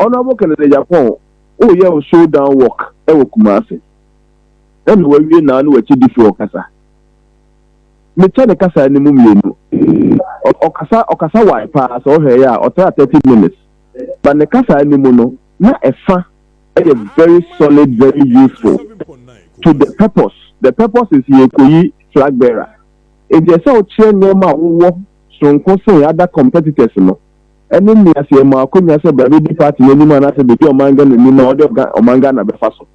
Honorable Ken Agyapong, oh yeah, showdown work, Kumasi. And when we now know what you do for Kasa. Me tell the Kasa any mum Okasa wipe pass or here or 30 minutes. But the Kasa any mono, not a fan, a very solid, very useful to the purpose. The purpose is Yekoyi flag bearer. If you say chair near my work, so other competitors, no. And then me as a Akoma say baby party any man as a baby Omanga and order of Omanga na befaso.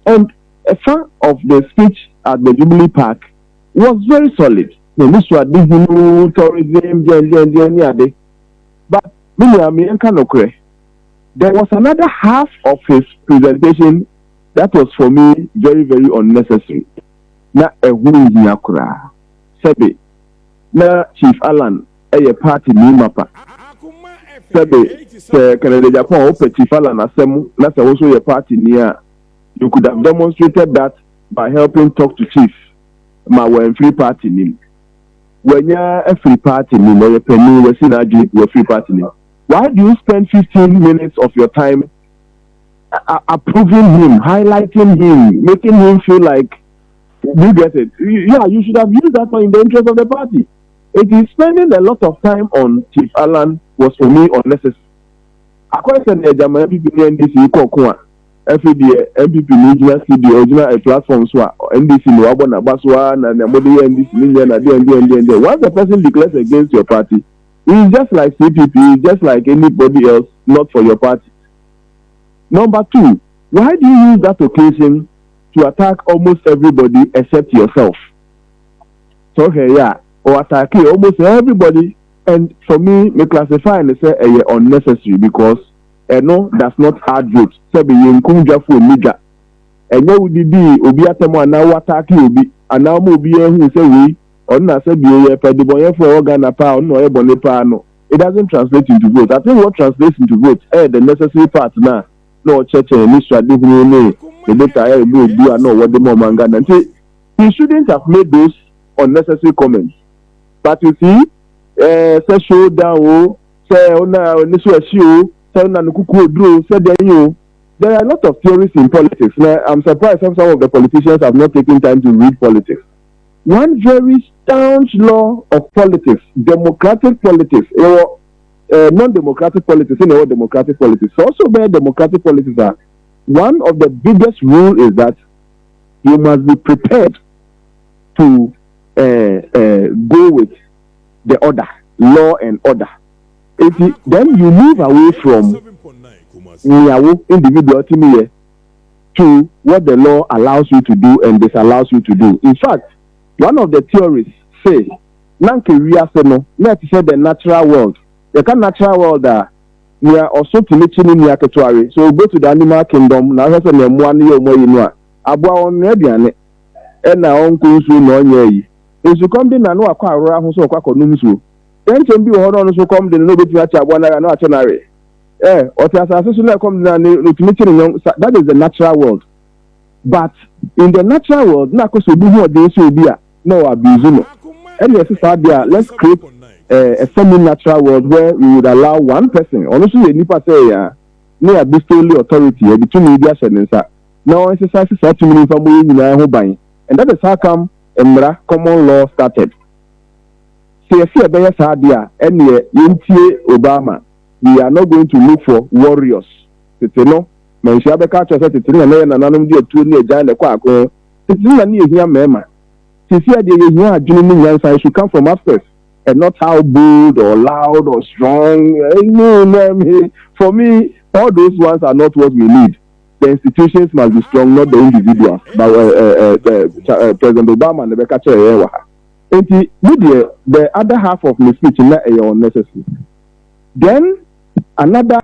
And a fan of the speech at the Jubilee Park was very solid. The this was Disney tourism, but there was another half of his presentation that was for me very, very unnecessary. Na a woman yakura. Sebe na Chief Alan a party ni mapa. Sebe Ken Agyapong ope Chief Alan asemu na se also a party near. You could have demonstrated that by helping talk to Chief. Ma we free party ni. When you're a free party ni, or a penny we see a free party ni. Why do you spend 15 minutes of your time approving him, highlighting him, making him feel like you get it? Yeah, you should have used that in the interest of the party. It is spending a lot of time on Chief Alan was for me unnecessary. According to the German people in NDC, every day MPP Nigeria studio original platforms were NDC Nwabona Baswa and the Modi NDC and once the person declares against your party, it's just like CPP, just like anybody else, not for your party. Number two, why do you use that occasion to attack almost everybody except yourself? So okay, yeah, or attack almost everybody, and for me, me classify and say unnecessary because no does not add votes. So be yinkunja for miga. And no would be obi atemo na attack obi, and now obi who say we or na say be per the boy for organ pa no e bone pa no. It doesn't translate into vote. I think what translates into vote the necessary part now. No church and ministry the data do no what the manga and he shouldn't have made those unnecessary comments. But you see, say showdown, say ona nisu there are a lot of theories in politics. Now, I'm surprised some of the politicians have not taken time to read politics. One very staunch law of politics, democratic politics, or non-democratic politics, democratic politics. Also, where democratic politics are, one of the biggest rules is that you must be prepared to go with the order, law and order. Then you move away from individual to what the law allows you to do and disallows you to do. In fact, one of the theorists say, let's say the natural world. The natural world we are also to so go to the animal kingdom. Now that's and now uncle no if you come in and no then can be hold so come the no bit na itinerary. That is the natural world. But in the natural world, na ko so bi ho de so bi a no abuse no. And let's create a semi-natural world where we would allow one person. Honestly, you nipa say ya na bestow authority between media sense. Now exercise such meaning from we nyina ho ban. And that is how come common law started. Obama, we are not going to look for warriors. No, you should come from upstairs and not how bold or loud or strong. For me, all those ones are not what we need. The institutions must be strong, not the individuals. But President Obama and the the other half of my speech is unnecessary. Then another